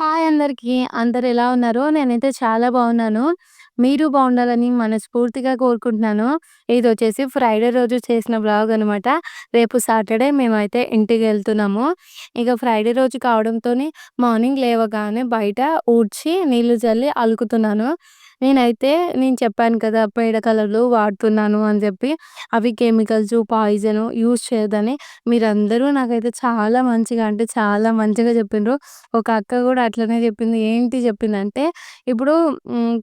Hi అందరికీ. అందరూ ఎలా ఉన్నారు? నేనైతే చాలా బాగున్నాను. మీరు బాగుండాలని మనస్ఫూర్తిగా కోరుకుంటున్నాను. ఇదొచ్చేసి ఫ్రైడే రోజు చేసిన వ్లాగ్ అనమాట. రేపు సాటర్డే మేమైతే ఇంటికెళ్తున్నాము. ఇక ఫ్రైడే రోజు కావడంతోని మార్నింగ్ లేవగానే బయట ఊడ్చి, నీళ్లు జల్లి అలుకుతున్నాను. నేనైతే నేను చెప్పాను కదా! పేడ కలర్లు వాడుతున్నాను అని చెప్పి. అవి కెమికల్సు, పాయిజను యూజ్ చేయొద్దని మీరందరూ నాకైతే చాలా మంచిగా అంటే చాలా మంచిగా చెప్పిండ్రు. ఒక అక్క గూడా అట్లనే జెప్పింది. ఏంటి జెప్పిందంటే, ఇప్పుడు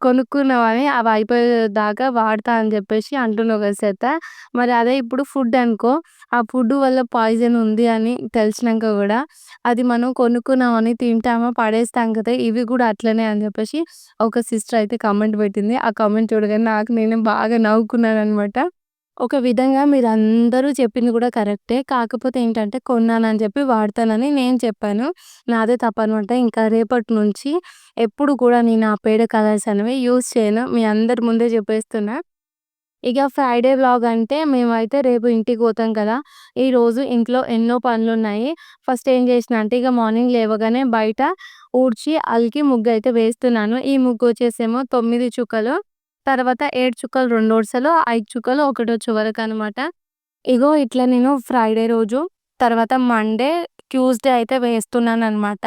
కొనుక్కున్నవని అవి అయిపోయేదాకా వాడతా అని జెప్పేసి అంటున్నావు గదా! మరి అదే ఇప్పుడు ఫుడ్ అనుకో, ఆ ఫుడ్ వల్ల పాయిజన్ ఉంది అని తెలిసినంక గూడా, అది మనం కొనుక్కున్నామని తింటామా, పడేస్తాం కదా! ఇవి గూడా అట్లనే అని జెప్పేసి ఒక సిస్టర్ అయితే కామెంట్ పెట్టింది. ఆ కామెంట్ చూడగానే నాకు నేనే బాగా నవ్వుకున్నాననమాట. ఒక విధంగా మీరందరూ చెప్పింది గూడా కరెక్టే. కాకపోతే ఏంటంటే, కొన్నానని జెప్పి వాడతానని నేను చెప్పాను. నాదే తప్పనమాట. ఇంకా రేపటి నుంచి ఎప్పుడు కూడా నేను ఆ పేడ కలర్స్ అనేవి యూజ్ చేయను. మీ అందరి ముందే జెప్పేస్తున్నా. ఇక ఫ్రైడే వ్లాగ్ అంటే మేమైతే రేపు ఇంటికి పోతాం కదా! ఈరోజు ఇంట్లో ఎన్నో పనులున్నాయి. ఫస్ట్ ఏం చేసినా అంటే ఇక మార్నింగ్ లేవగానే బయట ఊడ్చి, అలికి ముగ్గయితే వేస్తున్నాను. ఈ ముగ్గొచ్చేసేమో 9 చుక్కలు, తర్వాత 7 చుక్కలు 2 వరుసలు, 5 చుక్కలు ఒకటొచ్చు వరకనమాట. ఇగో ఇట్లా నేను ఫ్రైడే రోజు, తర్వాత మండే, ట్యూస్‌డే అయితే వేస్తున్నాననమాట.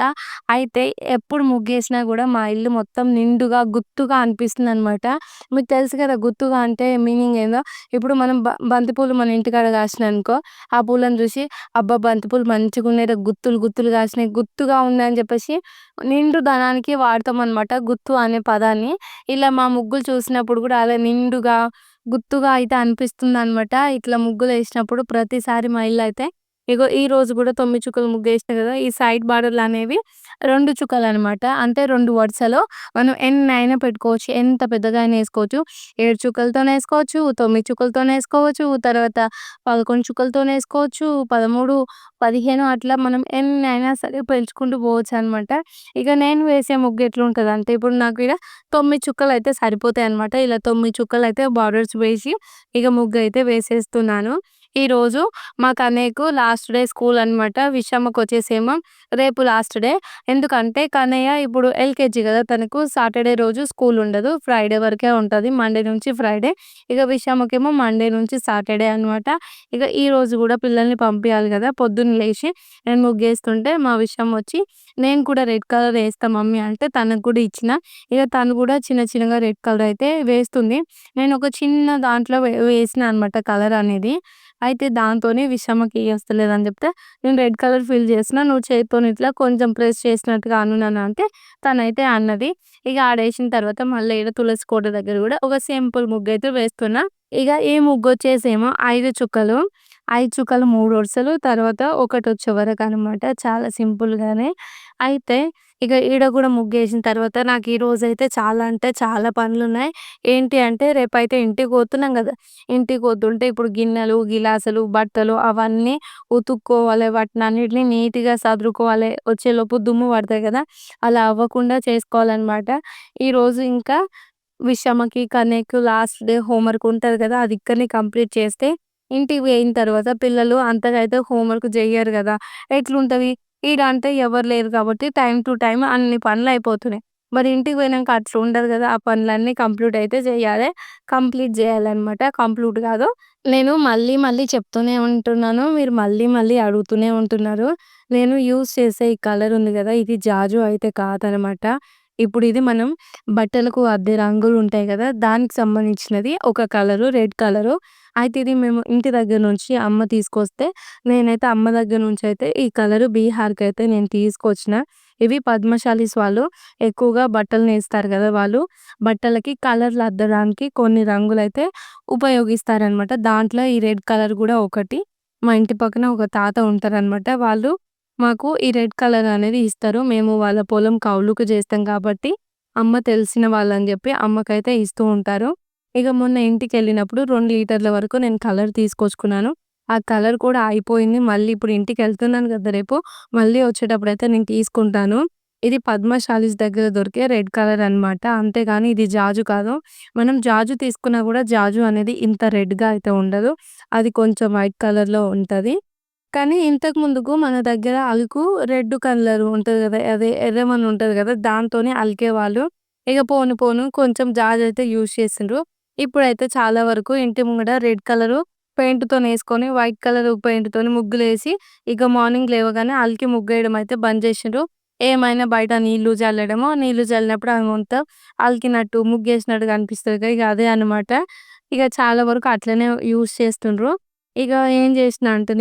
అయితే ఎప్పుడు ముగ్గేసినా గూడా మా ఇల్లు మొత్తం నిండుగా, గుత్తుగా అనిపిస్తుందనమాట. మీకు తెలుసు కదా! గుత్తుగా అంటే మీనింగ్ ఏందో. ఇప్పుడు మనం బంతి పూలు మన ఇంటికాడ కాసినాయనుకో, ఆ పూలను చూసి అబ్బా! బంతి పూలు మంచిగున్నాయిరా గుత్తులు, గుత్తులు కాసినాయి, గుత్తుగా ఉందని చెప్పేసి నిండుదనానికి వాడతామనమాట గుత్తు అనే పదాన్ని. ఇలా మా ముగ్గులు చూసినప్పుడు కూడా అలా నిండుగా గుత్తుగా అయితే అనిపిస్తుందనమాట. ఇట్లా ముగ్గులేసినప్పుడు ప్రతిసారి మా ఇల్లయితే ఇగో ఈరోజు గూడా 9 చుక్కల ముగ్గేసినా గదా! ఈ సైడ్ బార్డర్‌లనేవి 2 చుక్కలనమాట. అంటే 2 వరుసలో మనం ఎన్నైనా పెట్టుకోవచ్చు. ఎంత పెద్దగా అయినా ఏసుకోవచ్చు. 7 చుక్కలతోనేసుకోవచ్చు, 9 చుక్కలతోనేసుకోవచ్చు, తర్వాత 11 చుక్కలతోనేసుకోవచ్చు, 13, 15 అట్లా మనం ఎన్నైనా సరే పెంచుకుంటూ పోవచ్చనమాట. ఇక నేను వేసే ముగ్గు ఎట్లుంటదంటే ఇప్పుడు నాకు ఈడ 9 చుక్కలయితే సరిపోతాయనమాట. ఇలా 9 చుక్కలయితే బార్డర్స్ వేసి ఇక ముగ్గయితే వేసేస్తున్నాను. ఈరోజు మా కన్నయ్యకు లాస్ట్ డే స్కూల్ అనమాట. విషమ్మకొచ్చేసేమో రేపు లాస్ట్ డే. ఎందుకంటే కన్నయ్య ఇప్పుడు ఎల్‌కేజీ గదా! తనకు సాటర్‌డే రోజు స్కూల్ ఉండదు. ఫ్రైడే వరకే ఉంటది. మండే నుంచి ఫ్రైడే. ఇక విషమ్మకేమో మండే నుంచి సాటర్‌డే అనమాట. ఇక ఈరోజు గూడా పిల్లల్ని పంపియాలి గదా! పొద్దున్న లేసి నేను ముగ్గేస్తుంటే మా విషమ్మొచ్చి, "నేను కూడా రెడ్ కలర్ ఏస్తా మమ్మీ" అంటే తనకు కూడా ఇచ్చిన. ఇక తను కూడా చిన్న చిన్నగా రెడ్ కలర్ అయితే వేస్తుంది. నేను ఒక చిన్న దాంట్లో వేసినా అనమాట కలర్ అనేది. అయితే దాంతోని విషమ్మకి వస్తలేదని చెప్తే, "నేను రెడ్ కలర్ ఫిల్ చేస్తున్నా. నువ్వు చేత్తోని ఇట్లా కొంచెం ప్రెస్ చేసినట్టుగా అను నాన్న" అంటే తనైతే అన్నది. ఇక ఆడేసిన తర్వాత మళ్ళీ ఈడ తులసి కోట దగ్గర కూడా ఒక సింపుల్ ముగ్గయితే వేస్తున్నా. ఇగ ఈ ముగ్గొచ్చేసేమో 5 చుక్కలు. 5 చుక్కలు 3 వరుసలు, తర్వాత ఒకటొచ్చే వరకనమాట. చాలా సింపుల్‌గానే. అయితే ఇక ఈడ గూడా ముగ్గేసిన తర్వాత నాకు ఈరోజైతే చాలా అంటే చాలా పనులున్నాయి. ఏంటి అంటే రేపైతే ఇంటికి పోతున్నాం గదా! ఇంటికి పోతుంటే ఇప్పుడు గిన్నెలు, గిలాసులు, బట్టలు అవన్నీ ఉతుక్కోవాలి. వాటినన్నిటిని నీట్‌గా సదురుకోవాలి. వచ్చేలోపు దుమ్ము పడతాయి గదా! అలా అవ్వకుండా చేసుకోవాలనమాట. ఈరోజు ఇంకా విషమ్మకి, కన్నయ్యకి లాస్ట్ డే హోంవర్క్ ఉంటది కదా! అది ఇక్కడనే కంప్లీట్ చేస్తే, ఇంటికి పోయిన తర్వాత పిల్లలు అంతగా అయితే హోంవర్క్ జెయ్యరు గదా! ఎట్లుంటది? ఈడ అంటే ఎవరు లేరు కాబట్టి టైమ్ టు టైమ్ అన్ని పనులయిపోతున్నాయి. మరి ఇంటికి పోయినంక అట్లా ఉండదు గదా! ఆ పనులన్నీ కంప్లీట్ అయితే జేయాలె. కంప్లీట్ జేయాలనమాట. కంప్లీట్ గాదు. నేను మళ్ళీ మళ్ళీ చెప్తూనే ఉంటున్నాను. మీరు మళ్ళీ మళ్ళీ అడుగుతూనే ఉంటున్నారు. నేను యూజ్ చేసే ఈ కలర్ ఉంది గదా! ఇది జాజు అయితే కాదనమాట. ఇప్పుడు ఇది మనం బట్టలకు అద్దే రంగులుంటాయి గదా! దానికి సంబంధించినది ఒక కలరు, రెడ్ కలరు. అయితే ఇది మేము ఇంటి దగ్గర నుంచి అమ్మ తీసుకొస్తే, నేనైతే అమ్మ దగ్గర నుంచయితే ఈ కలరు బీహార్‌కయితే నేను తీసుకొచ్చిన. ఇవి పద్మశాలీస్ వాళ్ళు ఎక్కువగా బట్టలు నేస్తారు గదా! వాళ్ళు బట్టలకి కలర్లు అద్దడానికి కొన్ని రంగులైతే ఉపయోగిస్తారనమాట. దాంట్లో ఈ రెడ్ కలర్ గూడా ఒకటి. మా ఇంటి పక్కన ఒక తాత ఉంటారనమాట. వాళ్ళు మాకు ఈ రెడ్ కలర్ అనేది ఇస్తారు. మేము వాళ్ళ పొలం కౌలుకు జేస్తాం కాబట్టి, అమ్మ తెలిసిన వాళ్ళని జెప్పి అమ్మకైతే ఇస్తూ ఉంటారు. ఇగ మొన్న ఇంటికెళ్ళినప్పుడు 2 లీటర్ల వరకు నేను కలర్ తీసుకొచ్చుకున్నాను. ఆ కలర్ కూడా అయిపోయింది. మళ్ళీ ఇప్పుడు ఇంటికెళ్తున్నాను గదా! రేపు. మళ్ళీ వచ్చేటప్పుడైతే నేను తీసుకుంటాను. ఇది పద్మశాలీస్ దగ్గర దొరికే రెడ్ కలర్ అనమాట. అంతేగాని ఇది జాజు కాదు. మనం జాజు తీసుకున్నా గూడా జాజు అనేది ఇంత రెడ్‌గా అయితే ఉండదు. అది కొంచెం వైట్ కలర్‌లో ఉంటది. కానీ ఇంతకు ముందుకు మన దగ్గర అలుకు రెడ్ కలర్ ఉంటది గదా! అదే ఎర్రమన్ను ఉంటది గదా! దాంతోనే అలికేవాళ్ళు. ఇగ పోను పోను కొంచెం జాజయితే యూజ్ చేసిండ్రు. ఇప్పుడైతే చాలా వరకు ఇంటి ముంగట రెడ్ కలరు పెయింట్‌తోనేసుకొని వైట్ కలరు పెయింట్‌తోని ముగ్గులేసి, ఇక మార్నింగ్ లేవగానే అలికి ముగ్గేయడం అయితే బంద్ జేషిండ్రు. ఏమైనా బయట నీళ్లు జల్లడమో, నీళ్లు జల్లినప్పుడు అది మొత్తం అలికినట్టు, ముగ్గేసినట్టు కనిపిస్తది. ఇగ అదే అన్నమాట. ఇగ చాలా వరకు అట్లనే యూజ్ చేస్తుండ్రు. ఇగ ఏం జేసినా అంటే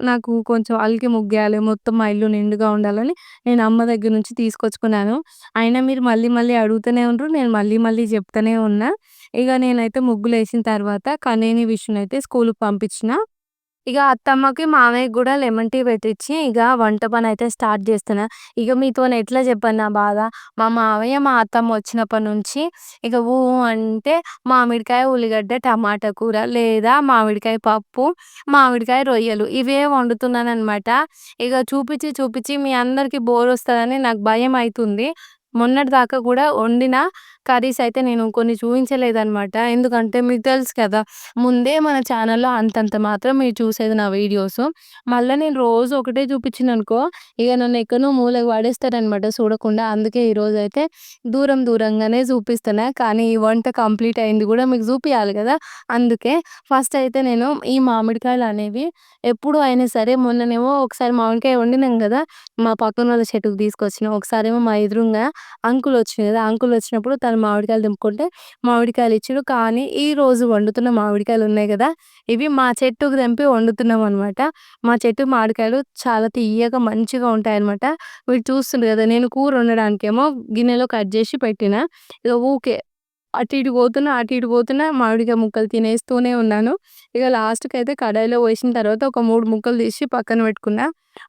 నాకు కొంచెం అలికి ముగ్గేయాలి, మొత్తం మా ఇల్లు నిండుగా ఉండాలని నేను అమ్మ దగ్గర నుంచి తీసుకొచ్చుకున్నాను. అయినా మీరు మళ్ళీ మళ్ళీ అడుగుతూనే ఉండ్రు. నేను మళ్ళీ మళ్ళీ జెప్తూనే ఉన్నా. ఇగ నేనైతే ముగ్గులేసిన తర్వాత కనేని విషునైతే స్కూలుకి పంపించిన. ఇగ అత్తమ్మకి, మామయ్యకి గూడా లెమన్ టీ పెట్టిచ్చి, ఇగ వంట పనైతే స్టార్ట్ జేస్తున్నా. ఇగ మీతోని ఎట్లా జెప్పను నా బాధ. మా మావయ్య, మా అత్తమ్మ వచ్చినప్పటి నుంచి ఇక అంటే మామిడికాయ, ఉల్లిగడ్డ, టమాటా కూర లేదా మామిడికాయ పప్పు, మామిడికాయ రొయ్యలు ఇవే వండుతున్నాననమాట. ఇగ చూపిచ్చి, చూపిచ్చి మీ అందరికి బోరొస్తదని నాకు భయమైతుంది. మొన్నటిదాకా గూడా వండిన కర్రీస్ అయితే నేను కొన్ని చూయించలేదనమాట. ఎందుకంటే మీకు తెలుసు కదా! ముందే మన ఛానల్‌లో అంతంత మాత్రం మీరు చూసేది నా వీడియోసు. మళ్ళా నేను రోజు ఒకటే చూపించిననుకో, ఇగ నన్నెక్కడనో మూలకు పడేస్తారనమాట చూడకుండా. అందుకే ఈరోజైతే దూరం దూరంగానే చూపిస్తున్నా. కానీ ఈ వంట కంప్లీట్ అయింది గూడా మీకు చూపియాలి గదా! అందుకే ఫస్ట్ అయితే నేను ఈ మామిడికాయలనేవి ఎప్పుడు అయినా సరే మొన్ననేమో ఒకసారి మామిడికాయ వండినాం గదా! మా పక్కనోళ్ళ చెట్టుకు తీసుకొచ్చిన. ఒకసారేమో మా ఎదురుంగా అంకులొచ్చిండు గదా! అంకులొచ్చినప్పుడు తను మామిడికాయలు తెంపుకుంటే మామిడికాయలిచ్చిర్రు. కానీ ఈరోజు వండుతున్న మామిడికాయలున్నాయి గదా! ఇవి మా చెట్టుకు తెంపి వండుతున్నామనమాట. మా చెట్టు మామిడికాయలు చాలా తియ్యగా మంచిగా ఉంటాయనమాట. మీరు చూస్తుండ్రు గదా! నేను కూర వండడానికేమో గిన్నెలో కట్ జేసి పెట్టినా. ఇగ ఊకే అటు ఇటు పోతున్నా, అటు ఇటు పోతున్నా మామిడికాయ ముక్కలు తినేస్తూనే ఉన్నాను. ఇగ లాస్ట్‌కయితే కడాయిలో పోసిన తర్వాత ఒక 3 ముక్కలు తీసి పక్కన పెట్టుకున్నా.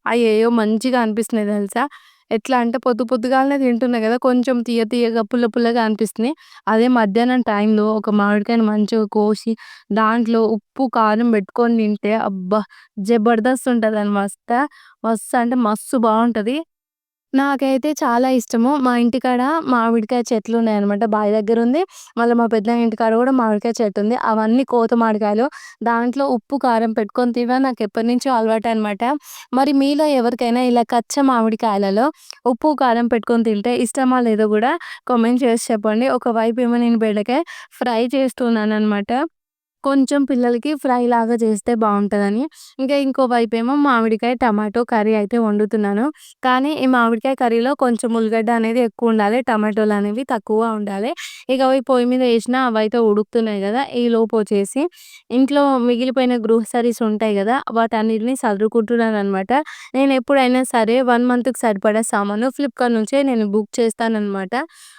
అయ్యయ్యో! మంచిగా అనిపిస్తున్నాయి తెలుసా! ఎట్లా అంటే పొద్దుగాలనే తింటున్నా గదా! కొంచెం తియ్యగా, పుల్లగా అనిపిస్తున్నాయి. అదే మధ్యాహ్నం టైంలో ఒక మామిడికాయని మంచిగా కోసి, దాంట్లో ఉప్పు, కారం పెట్టుకొని తింటే అబ్బా! జబర్దస్త్ ఉంటదని మస్తు అంటే మస్తు బావుంటది. నాకైతే చాలా ఇష్టము. మా ఇంటికాడ మామిడికాయ చెట్లున్నాయనమాట. బావి దగ్గరుంది. మళ్ళా మా పెద్దనాన్న ఇంటికాడ గూడా మామిడికాయ చెట్టుంది. అవన్నీ కోత మామిడికాయలు. దాంట్లో ఉప్పు, కారం పెట్టుకొని తినడం నాకెప్పటినుంచో అలవాటనమాట. మరి మీలో ఎవరికైనా ఇలా కచ్చా మామిడికాయలలో ఉప్పు, కారం పెట్టుకొని తింటే ఇష్టమా లేదో గూడా కామెంట్ చేసి చెప్పండి. ఒకవైపేమో నేను బెండకాయ ఫ్రై చేస్తున్నాననమాట. కొంచెం పిల్లలకి ఫ్రైలాగా చేస్తే బావుంటదని. ఇంకా ఇంకో వైపేమో మామిడికాయ, టమాటో కర్రీ అయితే వండుతున్నాను. కానీ ఈ మామిడికాయ కర్రీలో కొంచెం ఉల్లిగడ్డ అనేది ఎక్కువుండాలి. టమాటోలనేవి తక్కువ ఉండాలి. ఇక అవి పొయ్యి మీద ఏసినా అవైతే ఉడుకుతున్నాయి గదా! ఈలోపొచ్చేసి ఇంట్లో మిగిలిపోయిన గ్రోసరీస్ ఉంటాయి గదా! వాటన్నిటిని సదురుకుంటున్నాననమాట. నేనెప్పుడైనా సరే 1 మంత్‌కి సరిపడా సామాను ఫ్లిప్‌కార్ట్ నుంచే నేను బుక్ చేస్తాననమాట.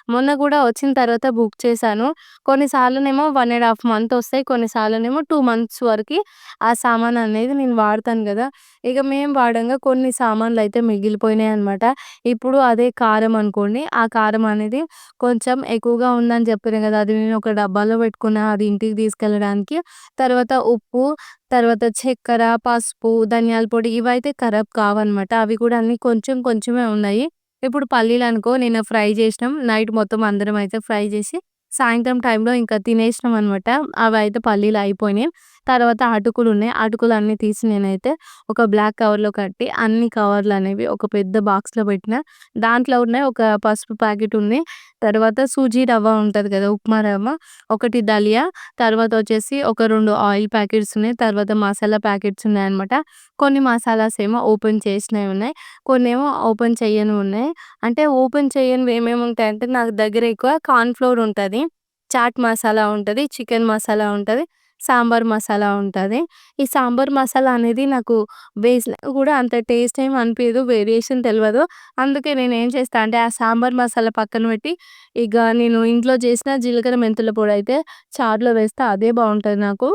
మొన్న గూడా వచ్చిన తర్వాత బుక్ చేశాను. కొన్నిసార్లునేమో 1 ½ మంత్ ఒస్తాయి. కొన్నిసార్లునేమో 2 మంత్స్ వరకి ఆ సామాననేది నేను వాడతాను గదా! ఇక మేము వాడంగా కొన్ని సామాన్లయితే మిగిలిపోయినాయనమాట. ఇప్పుడు అదే కారం అనుకోండి. ఆ కారం అనేది కొంచెం ఎక్కువగా ఉందని చెప్పినా గదా! అది నేను ఒక డబ్బాలో పెట్టుకున్నా అది ఇంటికి తీసుకెళ్ళడానికి. తర్వాత ఉప్పు, తర్వాత చక్కెర, పసుపు, ధనియాల పొడి ఇవైతే ఖరాబ్ కావనమాట. అవి కూడా అన్నీ కొంచెం కొంచెమే ఉన్నాయి. ఇప్పుడు పల్లీలనుకో నిన్న ఫ్రై జేసినాం. నైట్ మొత్తం అందరం అయితే ఫ్రై జేసి, సాయంత్రం టైంలో ఇంకా తినేసినామనమాట. అవైతే పల్లీలు అయిపోయినాయి. తర్వాత అటుకులున్నాయి. అటుకులన్నీ తీసి నేనైతే ఒక బ్లాక్ కవర్‌లో కట్టి, అన్ని కవర్‌లనేవి ఒక పెద్ద బాక్స్‌లో పెట్టినా. దాంట్లో ఉన్నాయి ఒక పసుపు ప్యాకెట్ ఉంది. తర్వాత సూజీ రవ్వ ఉంటది కదా! ఉప్మా రవ్వ, ఒకటి దలియా, తర్వాత వచ్చేసి ఒక 2 ఆయిల్ ప్యాకెట్స్ ఉన్నాయి. తర్వాత మసాలా ప్యాకెట్స్ ఉన్నాయన్నమాట. కొన్ని మసాలాస్ ఏమో ఓపెన్ చేసినవి ఉన్నాయి. కొన్నేమో ఓపెన్ చెయ్యనివి ఉన్నాయి. అంటే ఓపెన్ చెయ్యనివి ఏమేమి ఉంటాయంటే నాకు దగ్గర ఎక్కువ కార్న్ ఫ్లోర్ ఉంటది. చాట్ మసాలా ఉంటది. చికెన్ మసాలా ఉంటది. సాంబార్ మసాలా ఉంటది. ఈ సాంబార్ మసాలా అనేది నాకు వేసినాక గూడా అంత టేస్ట్ ఏమి అనిపియదు. వేరియేషన్ తెలవదు. అందుకే నేనేం చేస్తా అంటే ఆ సాంబార్ మసాలా పక్కన పెట్టి, ఇగ నేను ఇంట్లో చేసిన జీలకర్ర మెంతుల పొడైతే చారులో వేస్తే అదే బావుంటది నాకు.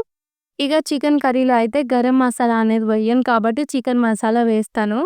ఇగ చికెన్ కర్రీలో అయితే గరం మసాలా అనేది వెయ్యను కాబట్టి చికెన్ మసాలా వేస్తాను.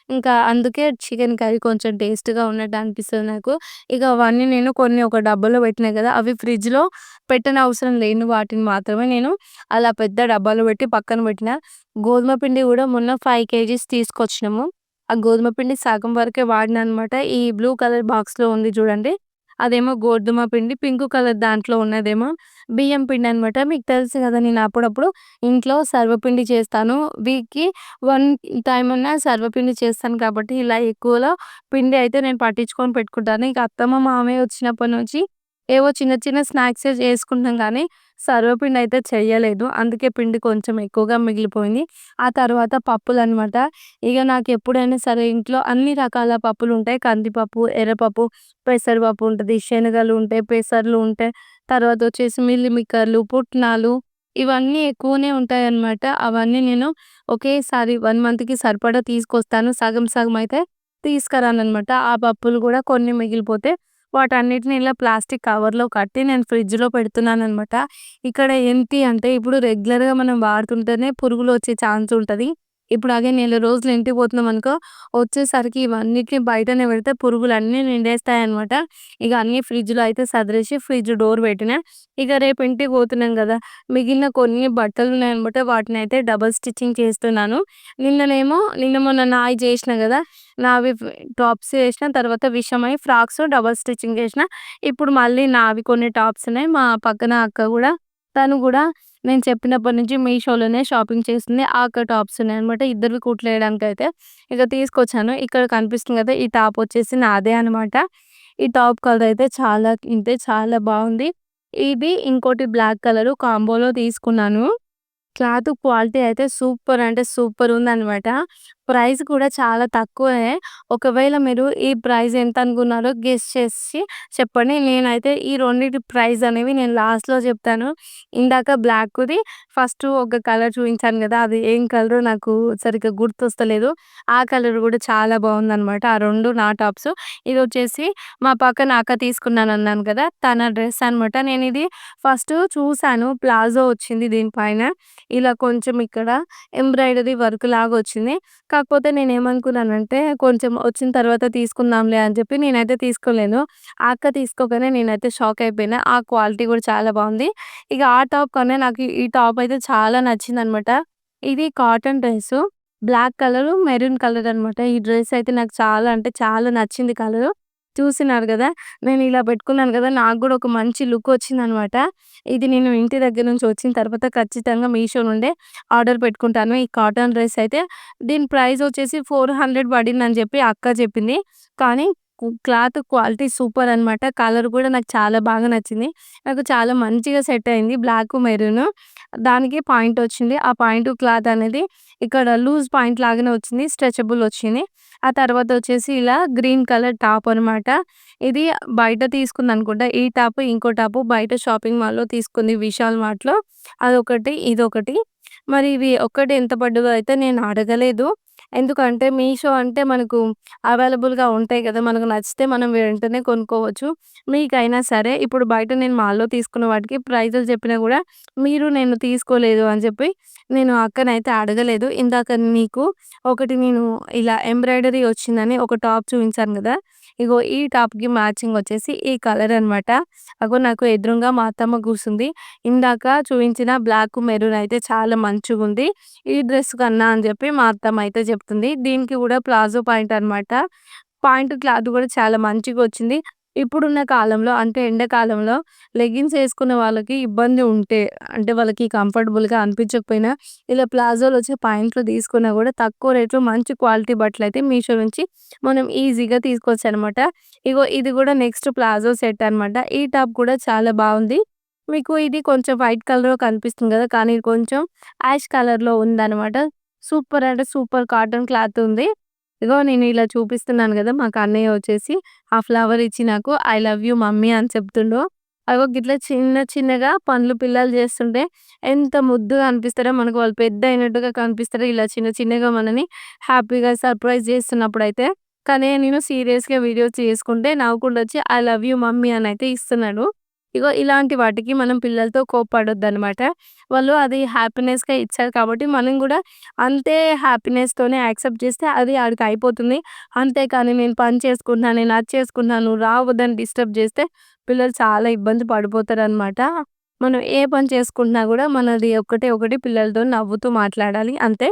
ఇంకా అందుకే చికెన్ కర్రీ కొంచెం టేస్ట్‌గా ఉన్నట్టు అనిపిస్తది నాకు. ఇక అవన్నీ నేను కొన్ని ఒక డబ్బాలో పెట్టినా కదా! అవి ఫ్రిడ్జ్‌లో పెట్టనవసరం లేని వాటిని మాత్రమే నేను అలా పెద్ద డబ్బాలో పెట్టి పక్కన పెట్టినా. గోధుమ పిండి గూడా మొన్న 5 కేజీస్ తీసుకొచ్చినాము. ఆ గోధుమ పిండి సగం వరకే వాడినా అనమాట. ఈ బ్లూ కలర్ బాక్స్‌లో ఉంది చూడండి. అదేమో గోధుమ పిండి, పింక్ కలర్ దాంట్లో ఉన్నదేమో బియ్యం పిండనమాట. మీకు తెలుసు గదా! నేను అప్పుడప్పుడు ఇంట్లో సర్వపిండి చేస్తాను. వీక్‌కి 1 టైమ్ అన్నా సర్వపిండి చేస్తాను కాబట్టి, ఇలా ఎక్కువలో పిండి అయితే నేను పట్టించుకొని పెట్టుకుంటాను. ఇక అత్తమ్మ, మామయ్య వచ్చినప్పటి నుంచి ఏవో చిన్న చిన్న స్నాక్సే చేసుకుంటున్నాం గానీ, సర్వపిండి అయితే చెయ్యలేదు. అందుకే పిండి కొంచెం ఎక్కువగా మిగిలిపోయింది. ఆ తర్వాత పప్పులనమాట. ఇగ నాకెప్పుడైనా సరే ఇంట్లో అన్ని రకాల పప్పులుంటాయి. కందిపప్పు, ఎర్రపప్పు, పెసరపప్పు ఉంటది, శనగలు ఉంటాయి, పెసర్లు ఉంటాయి. తర్వాతొచ్చేసి మిల్లిమిక్కర్లు, పుట్నాలు ఇవన్నీ ఎక్కువనే ఉంటాయన్నమాట. అవన్నీ నేను ఒకేసారి 1 మంత్‌కి సరిపడా తీసుకొస్తాను. సగం సగం అయితే తీసుకురాననమాట. ఆ పప్పులు గూడా కొన్ని మిగిలిపోతే వాటన్నిటిని ఇలా ప్లాస్టిక్ కవర్‌లో కట్టి నేను ఫ్రిడ్జ్‌లో పెడుతున్నాననమాట. ఇక్కడ ఏంటి అంటే ఇప్పుడు రెగ్యులర్‌గా మనం వాడుతుంటేనే పురుగులొచ్చే ఛాన్స్ ఉంటది. ఇప్పుడు అదే నెల రోజులు ఇంటికి పోతున్నామనుకో, వచ్చేసరికి ఇవన్నిటిని బయటనే పెడితే పురుగులన్నీ నిండేస్తాయనమాట. ఇగ అన్నీ ఫ్రిడ్జ్‌లో అయితే సదిరేసి ఫ్రిడ్జ్ డోర్ పెట్టినా. ఇక రేపు ఇంటికి పోతున్నాం గదా! మిగిలిన కొన్ని బట్టలున్నాయనమాట. వాటినైతే డబుల్ స్టిచ్చింగ్ చేస్తున్నాను. నిన్న మొన్న నాయి జేసినా గదా! నావి టాప్స్ చేసిన, తర్వాత విషమై ఫ్రాక్స్ డబుల్ స్టిచ్చింగ్ చేసిన. ఇప్పుడు మళ్ళీ నావి కొన్ని టాప్స్ ఉన్నాయి. మా పక్కన అక్క గూడా తను గూడా నేను చెప్పినప్పటి నుంచి మీషోలోనే షాపింగ్ చేస్తుంది. ఆ అక్క టాప్స్ ఉన్నాయన్నమాట. ఇద్దరివి కుట్లేయడానికైతే ఇక తీసుకొచ్చాను. ఇక్కడ కనిపిస్తుంది కదా! ఈ టాప్ వచ్చేసి నాదే అనమాట. ఈ టాప్ కలర్ అయితే చాలా బావుంది. ఇది ఇంకోటి బ్లాక్ కలరు కాంబోలో తీసుకున్నాను. క్లాత్ క్వాలిటీ అయితే సూపర్ అంటే సూపర్ ఉందనమాట. ప్రైస్ కూడా చాలా తక్కువే. ఒకవేళ మీరు ఈ ప్రైస్ ఎంత అనుకున్నారో గెస్ చేసి చెప్పండి. నేనైతే ఈ రెండిటి ప్రైస్ అనేవి నేను లాస్ట్‌లో చెప్తాను. ఇందాక బ్లాక్‌ది ఫస్ట్ ఒక కలర్ చూయించాను గదా! అది ఏం కలరో నాకు సరిగ్గా గుర్తొస్తలేదు. ఆ కలర్ గూడా చాలా బావుందనమాట. ఆ 2 నా టాప్స్. ఇదొచ్చేసి మా పక్కన అక్క తీసుకున్నానన్నాను కదా! తన డ్రెస్ అనమాట. నేనిది ఫస్ట్ చూసాను. ప్లాజో వచ్చింది దీనిపైన. ఇలా కొంచెం ఇక్కడ ఎంబ్రాయిడరీ వర్క్ లాగొచ్చింది. కాకపోతే నేనేమనుకున్నానంటే, కొంచెం వచ్చిన తర్వాత తీసుకుందాంలే అని చెప్పి నేనైతే తీసుకోలేదు. ఆ అక్క తీసుకోగానే నేనైతే షాక్ అయిపోయినా. ఆ క్వాలిటీ కూడా చాలా బావుంది. ఇక ఆ టాప్ కన్నా నాకు ఈ టాప్ అయితే చాలా నచ్చిందనమాట. ఇది cotton dress. Black colour, maroon colour అనమాట. ఈ డ్రెస్ అయితే నాకు చాలా అంటే చాలా నచ్చింది కలరు. చూసినారు గదా! నేను ఇలా పెట్టుకున్నాను గదా! నాకు గూడా ఒక మంచి లుక్ వచ్చిందనమాట. ఇది నేను ఇంటి దగ్గర నుంచి వచ్చిన తర్వాత ఖచ్చితంగా మీషో నుండే ఆర్డర్ పెట్టుకుంటాను. ఈ కాటన్ డ్రెస్ అయితే దీని ప్రైస్ వచ్చేసి 400 పడిందని జెప్పి అక్క చెప్పింది. కానీ క్లాత్ క్వాలిటీ సూపర్ అనమాట. కలర్ గూడా నాకు చాలా బాగా నచ్చింది. నాకు చాలా మంచిగా సెట్ అయింది. Black, maroon. దానికి పాయింట్ వచ్చింది. ఆ పాయింట్ క్లాత్ అనేది ఇక్కడ లూజ్ పాయింట్ లాగానే వచ్చింది. స్ట్రెచబుల్ వచ్చింది. ఆ తర్వాత వచ్చేసి ఇలా గ్రీన్ కలర్ టాప్ అనమాట. ఇది బయట తీసుకుందనుకుంటా. ఈ టాప్, ఇంకో టాపు బయట షాపింగ్ మాల్‌లో తీసుకుంది విశాల్ మార్ట్‌లో. అదొకటి, ఇదొకటి. మరి ఇవి ఒక్కటి ఎంత పడ్డదో అయితే నేను అడగలేదు. ఎందుకంటే మీషో అంటే మనకు అవైలబుల్‌గా ఉంటాయి కదా! మనకు నచ్చితే మనం వెంటనే కొనుక్కోవచ్చు. మీకైనా సరే ఇప్పుడు బయట నేను మాల్‌లో తీసుకున్న వాటికి ప్రైజులు చెప్పినా గూడా నేను తీసుకోలేదు అని చెప్పి నేను అక్కనైతే అడగలేదు. ఇందాక మీకు ఒకటి నేను ఇలా ఎంబ్రాయిడరీ వచ్చిందని ఒక టాప్ చూయించాను గదా! ఇగో ఈ టాప్‌కి మ్యాచింగ్ వచ్చేసి ఈ కలర్ అనమాట. అగో నాకు ఎదురుంగా మా అత్తమ్మ కూర్చుంది. ఇందాక చూయించిన బ్లాక్, మెరూన్ అయితే చాలా మంచిగుంది. ఈ డ్రెస్ కన్నా అని చెప్పి మా అత్తమ్మ అయితే చెప్తుంది. దీనికి కూడా ప్లాజో పాయింట్ అనమాట. పాయింట్ క్లాత్ కూడా చాలా మంచిగొచ్చింది. ఇప్పుడున్న కాలంలో అంటే ఎండాకాలంలో లెగ్గింగ్స్ ఏసుకునే వాళ్ళకి ఇబ్బంది ఉంటే అంటే వాళ్ళకి కంఫర్టబుల్‌గా అనిపించకపోయినా ఇలా ప్లాజోలొచ్చే పాయింట్లు తీసుకున్నా కూడా తక్కువ రేట్‌లో మంచి క్వాలిటీ బట్టలయితే మీషో నుంచి మనం ఈజీగా తీసుకోవచ్చనమాట. ఇగో ఇది కూడా నెక్స్ట్ ప్లాజో సెట్ అనమాట. ఈ టాప్ కూడా చాలా బావుంది. మీకు ఇది కొంచెం వైట్ కలర్‌లో కనిపిస్తుంది కదా! కానీ ఇది కొంచెం యాష్ కలర్‌లో ఉందనమాట. సూపర్ అంటే సూపర్ కాటన్ క్లాత్ ఉంది. ఇగో నేను ఇలా చూపిస్తున్నాను గదా! మాకు అన్నయ్య వచ్చేసి ఆ ఫ్లవర్ ఇచ్చి నాకు ఐ లవ్ యూ మమ్మీ అని చెప్తుండు. అగో గిట్ల చిన్న చిన్నగా పనులు పిల్లలు చేస్తుంటే ఎంత ముద్దుగా అనిపిస్తారో మనకు వాళ్ళు పెద్ద అయినట్టుగా కనిపిస్తారు. ఇలా చిన్న చిన్నగా మనని హ్యాపీగా సర్ప్రైజ్ చేస్తున్నప్పుడైతే. కానీ నేను సీరియస్‌గా వీడియోస్ చేసుకుంటే నవ్వుకుంటూ వచ్చి ఐ లవ్ యూ మమ్మీ అనైతే ఇస్తున్నాడు. ఇగో ఇలాంటి వాటికి మనం పిల్లలతో కోప్పడొద్దనమాట. వాళ్ళు అది హ్యాపీనెస్‌గా ఇచ్చారు కాబట్టి మనం గూడా అంతే హ్యాపీనెస్‌తోనే యాక్సెప్ట్ చేస్తే అది ఆడికి అయిపోతుంది. అంతేకాని నేను పని చేసుకుంటున్నాను, నేను అది చేసుకుంటున్నాను, నువ్వు రావద్దని డిస్టర్బ్ చేస్తే పిల్లలు చాలా ఇబ్బంది పడిపోతారనమాట. మనం ఏ పని చేసుకుంటున్నా గూడా మనది ఒకటే ఒకటి పిల్లలతో నవ్వుతూ మాట్లాడాలి అంతే.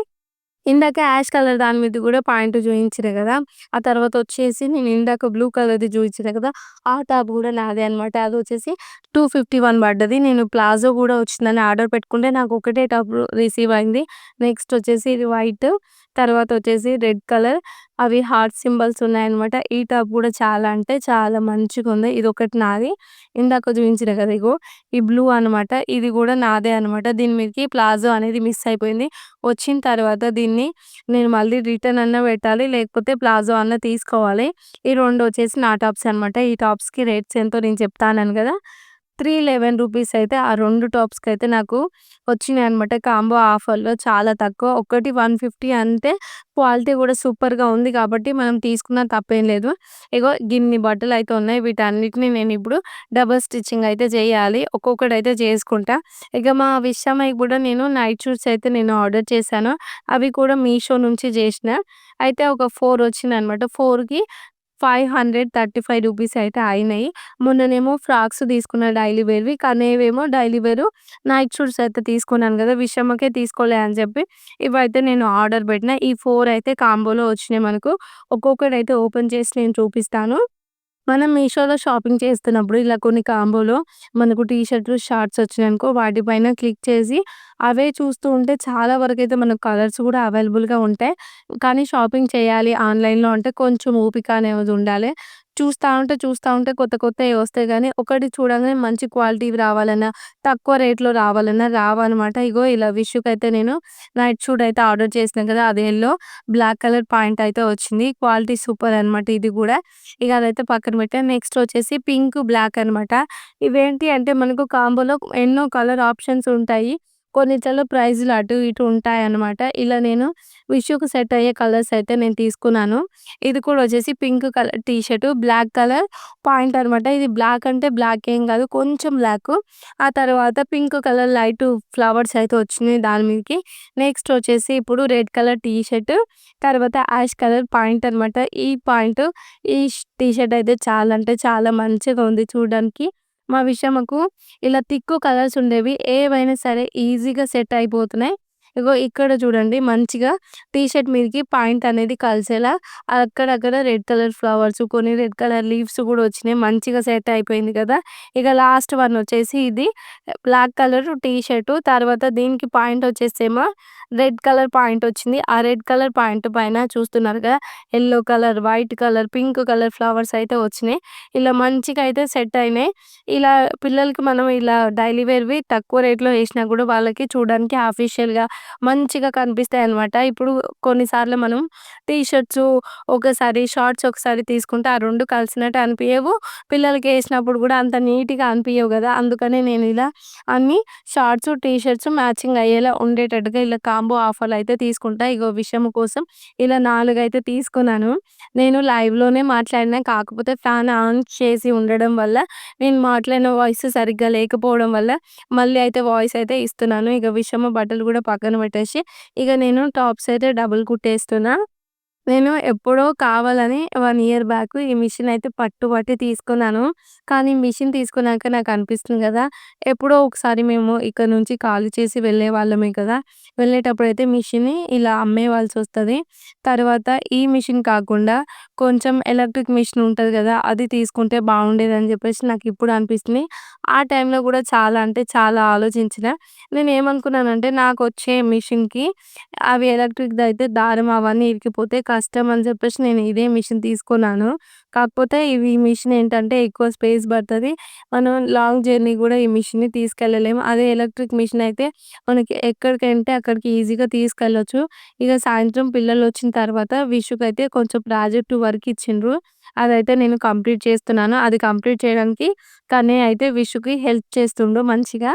ఇందాక యాష్ కలర్ దాని మీద గూడా పాయింట్ చూయించిన గదా! ఆ తర్వాతొచ్చేసి నేను ఇందాక బ్లూ కలర్‌ది చూయించిన కదా! ఆ టాప్ గూడా నాదే అనమాట. అదొచ్చేసి 251 పడ్డది. నేను ప్లాజో గూడా వచ్చిందని ఆర్డర్ పెట్టుకుంటే నాకు ఒకటే టాప్ రిసీవ్ అయింది. నెక్స్ట్ వచ్చేసి ఇది వైట్, తర్వాతొచ్చేసి రెడ్ కలర్ అవి హార్ట్ సింబల్స్ ఉన్నాయన్నమాట. ఈ టాప్ గూడా చాలా అంటే చాలా మంచిగుంది. ఇదొకటి నాది. ఇందాక చూయించిన కదా! ఇగో ఈ బ్లూ అనమాట. ఇది గూడా నాదే అనమాట. దీని మీదకి ప్లాజో అనేది మిస్ అయిపోయింది. వచ్చిన తర్వాత దీన్ని నేను మళ్ళీ రిటర్న్ అన్నా పెట్టాలి. లేకపోతే ప్లాజో అన్నా తీసుకోవాలి. ఈ 2 వచ్చేసి నా టాప్స్ అనమాట. ఈ టాప్స్‌కి రేట్స్ ఎంతో నేను చెప్తా అన్నాను గదా! 311 రూపీస్ అయితే ఆ 2 టాప్స్‌కైతే నాకు వచ్చినాయన్నమాట. కాంబో ఆఫర్‌లో చాలా తక్కువ. ఒకటి 150 అంతే. క్వాలిటీ గూడా సూపర్‌గా ఉంది కాబట్టి మనం తీసుకున్న తప్పేం లేదు. ఇగో గిన్ని బట్టలయితే ఉన్నాయి. వీటన్నిటిని నేనిప్పుడు డబుల్ స్టిచ్చింగ్ అయితే చేయాలి. ఒక్కొక్కటైతే చేసుకుంటా. ఇక మా విషయమై కూడా నేను నైట్ షూట్స్ అయితే నేను ఆర్డర్ చేశాను. అవి కూడా మీషో నుంచి చేసిన. అయితే ఒక 4 వచ్చినాయన్నమాట. 4కి 535 రూపీస్ అయితే అయినాయి. మొన్ననేమో ఫ్రాక్స్ తీసుకున్న డైలీ వేర్‌వి. కానీ ఇవేమో డైలీ వేరు నైట్ షూట్స్ అయితే తీసుకున్నాను గదా! విషమకే తీసుకోలే అని చెప్పి ఇవైతే నేను ఆర్డర్ పెట్టిన. ఈ 4 అయితే కాంబోలో వచ్చినాయి మనకు. ఒక్కొక్కటైతే ఓపెన్ చేసి నేను చూపిస్తాను. మనం మీషోలో షాపింగ్ చేస్తున్నప్పుడు ఇలా కొన్ని కాంబోలో మనకు టీ షర్ట్‌లు, షార్ట్స్ వచ్చినాయనుకో వాటిపైన క్లిక్ చేసి అవే చూస్తూ ఉంటే చాలా వరకైతే మనకు కలర్స్ కూడా అవైలబుల్‌గా ఉంటాయి. కానీ షాపింగ్ చేయాలి ఆన్‌లైన్‌లో అంటే కొంచెం ఓపిక అనేది ఉండాలి. చూస్తా ఉంటే కొత్త కొత్తయి వస్తాయి గానీ, ఒకటి చూడంగానే మంచి క్వాలిటీవి రావాలన్నా, తక్కువ రేట్‌లో రావాలన్నా రావనమాట. ఇగో ఇలా విషుకైతే నేను నైట్ షూట్ అయితే ఆర్డర్ చేసినా కదా! అది యెల్లో బ్లాక్ కలర్ పాయింట్ అయితే వచ్చింది. క్వాలిటీ సూపర్ అనమాట ఇది గూడా. ఇగ అదైతే పక్కన పెట్టా. నెక్స్ట్ వచ్చేసి పింక్, బ్లాక్ అనమాట. ఇవేంటి అంటే మనకు కాంబోలో ఎన్నో కలర్ ఆప్షన్స్ ఉంటాయి. కొన్నిట్లలో ప్రైజ్‌లు అటు ఇటు ఉంటాయన్నమాట. ఇలా నేను విషుకి సెట్ అయ్యే కలర్స్ అయితే నేను తీసుకున్నాను. ఇది కూడా వచ్చేసి pink colour T shirt, black colour point అనమాట. ఇది బ్లాక్ అంటే బ్లాక్ ఏం కాదు. కొంచెం బ్లాకు. ఆ తర్వాత పింక్ కలర్ లైట్ ఫ్లవర్స్ అయితే వచ్చినాయి దాని మీదకి. నెక్స్ట్ వచ్చేసి ఇప్పుడు రెడ్ కలర్ టీ షర్ట్, తర్వాత యాష్ కలర్ పాయింట్ అనమాట. ఈ పాయింట్ ఈ టీ షర్ట్ అయితే చాలా అంటే చాలా మంచిగా ఉంది చూడడానికి. మా విషయమకు ఇలా తిక్కు కలర్స్ ఉండేవి. ఏవైనా సరే ఈజీగా సెట్ అయిపోతున్నాయి. ఇగో ఇక్కడ చూడండి మంచిగా టీ షర్ట్ మీదకి పాయింట్ అనేది కలిసేలా అక్కడక్కడ రెడ్ కలర్ ఫ్లవర్స్, కొన్ని రెడ్ కలర్ లీవ్స్ గూడా వచ్చినాయి. మంచిగా సెట్ అయిపోయింది కదా! ఇక లాస్ట్ వన్ వచ్చేసి ఇది బ్లాక్ కలర్ టీ షర్టు. తర్వాత దీనికి పాయింట్ వచ్చేసేమో రెడ్ కలర్ పాయింట్ వచ్చింది. ఆ రెడ్ కలర్ పాయింట్ పైన చూస్తున్నారు కదా! Yellow colour, white colour, pink colour flowers అయితే వచ్చినాయి. ఇలా మంచిగా అయితే సెట్ అయినాయి. ఇలా పిల్లలకి మనం ఇలా డైలీ వేర్‌వి తక్కువ రేట్‌లో ఏసినా గూడా వాళ్ళకి చూడడానికి అఫీషియల్‌గా మంచిగా కనిపిస్తాయన్నమాట. ఇప్పుడు కొన్నిసార్లు మనం టీ షర్ట్సు ఒకసారి, షార్ట్స్ ఒకసారి తీసుకుంటే ఆ 2 కలిసినట్టు అనిపియవు. పిల్లలకి ఏసినప్పుడు గూడా అంత నీట్‌గా అనిపియవు గదా! అందుకనే నేను ఇలా అన్ని షార్ట్సు, టీ షర్ట్స్ మ్యాచింగ్ అయ్యేలా ఉండేటట్టుగా ఇలా కాంబో ఆఫర్‌లో అయితే తీసుకుంటా. ఇగో విషయం కోసం ఇలా 4 అయితే తీసుకున్నాను. నేను లైవ్‌లోనే మాట్లాడినా. కాకపోతే ఫ్యాన్ ఆన్ చేసి ఉండడం వల్ల నేను మాట్లాడిన వాయిస్ సరిగ్గా లేకపోవడం వల్ల మళ్ళీ అయితే వాయిస్ అయితే ఇస్తున్నాను. ఇక విషమ బట్టలు గూడా పక్కన పెట్టేసి ఇక నేను టాప్స్ అయితే డబుల్ కుట్టేస్తున్నా. నేను ఎప్పుడో కావాలని 1 ఇయర్ బ్యాక్ ఈ మిషన్ అయితే పట్టుబట్టి తీసుకున్నాను. కానీ మిషన్ తీసుకున్నాక నాకనిపిస్తుంది గదా! ఎప్పుడో ఒకసారి మేము ఇక్కడ నుంచి ఖాళీ చేసి వెళ్ళేవాళ్ళమే కదా! వెళ్ళేటప్పుడైతే మిషన్‌ని ఇలా అమ్మేవాల్సొస్తది. తర్వాత ఈ మిషన్ కాకుండా కొంచెం ఎలక్ట్రిక్ మిషన్ ఉంటది గదా! అది తీసుకుంటే బావుండేదని జెప్పేసి నాకిప్పుడు అనిపిస్తుంది. ఆ టైంలో గూడా చాలా అంటే చాలా ఆలోచించిన. నేనేమనుకున్నానంటే నాకొచ్చే మిషన్‌కి అవి ఎలక్ట్రిక్‌దయితే దారం అవన్నీ ఇరికిపోతే కష్టం అని చెప్పేసి నేను ఇదే మిషన్ తీసుకున్నాను. కాకపోతే ఇవి మిషన్ ఏంటంటే ఎక్కువ స్పేస్ పడతది. మనం లాంగ్ జర్నీ గూడా ఈ మిషన్‌ని తీసుకెళ్ళలేము. అదే ఎలక్ట్రిక్ మిషన్ అయితే మనకి ఎక్కడికంటే అక్కడికి ఈజీగా తీసుకెళ్ళొచ్చు. ఇగ సాయంత్రం పిల్లలొచ్చిన తర్వాత విషుకైతే కొంచెం ప్రాజెక్ట్ వర్క్ ఇచ్చిండ్రు. అదైతే నేను కంప్లీట్ చేస్తున్నాను. అది కంప్లీట్ చేయడానికి తనే అయితే విషుకి హెల్ప్ చేస్తుండు మంచిగా.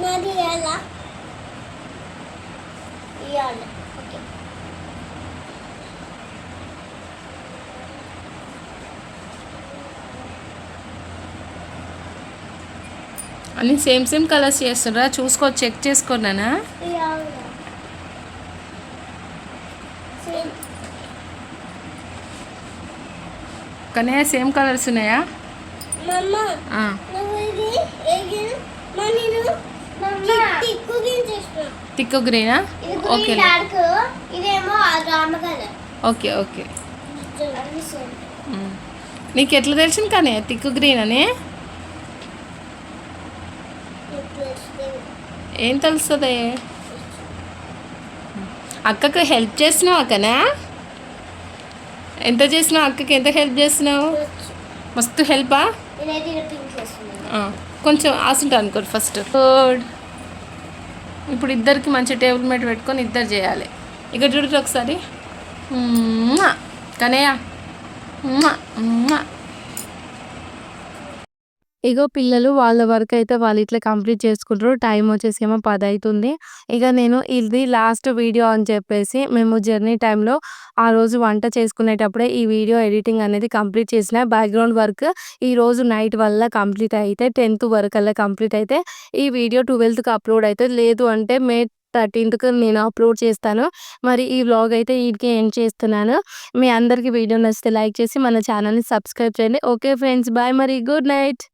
నాది ఎలా ఇయాలి. ఓకే. అన్నీ సేమ్ సేమ్ కలర్స్ చేస్తుండ్రా? చెక్ చేసుకోనానా? ఇయాలి. సేమ్. కానీ సేమ్ కలర్స్ ఉన్నాయా? మమ్మ ఆ. నువ్వు ఇది ఎగిల్ మనీను టిక్కు గ్రీన్ చేసిన తిక్కు గ్రీనా ఇది ఓకే గ్రీన్ డార్క్ ఇదేమో రామ కలర్ ఓకే ఓకే నీకు ఎట్లా తెలిసింది కానీ తిక్కు గ్రీన్ అని ఏం తెలుస్తుంది అక్కకు హెల్ప్ చేస్తున్నావు అక్కనా ఎంత చేసినావు అక్కకి ఎంత హెల్ప్ చేస్తున్నావు మస్తు హెల్పా నేనైతే ఇలా పింక్ చేస్తున్నాను కొంచెం ఆసుంటా అనుకోరు ఫస్ట్ గుడ్ ఇప్పుడు ఇద్దరికి మంచి టేబుల్ మేట్ పెట్టుకొని ఇద్దరు చేయాలి ఇక్కడ చూడరు ఒకసారి కనయ్య ఇగో పిల్లలు వాళ్ళ వర్క్ అయితే వాళ్ళు ఇట్లా కంప్లీట్ చేసుకుంటారు. టైం వచ్చేసి ఏమో 10 అవుతుంది. ఇక నేను ఇది లాస్ట్ వీడియో అని చెప్పేసి మేము జర్నీ టైంలో ఆ రోజు వంట చేసుకునేటప్పుడే ఈ వీడియో ఎడిటింగ్ అనేది కంప్లీట్ చేసిన. బ్యాక్గ్రౌండ్ వర్క్ ఈరోజు నైట్ వల్ల కంప్లీట్ అయితే 10th వరకల్లా కంప్లీట్ అయితే ఈ వీడియో 12th అప్లోడ్ అవుతుంది. లేదు అంటే మే 13th నేను అప్లోడ్ చేస్తాను. మరి ఈ వ్లాగ్ అయితే వీటికి ఎండ్ చేస్తున్నాను. మీ అందరికీ వీడియో నచ్చితే లైక్ చేసి మన ఛానల్ని సబ్స్క్రైబ్ చేయండి. ఓకే ఫ్రెండ్స్ బాయ్ మరి గుడ్ నైట్.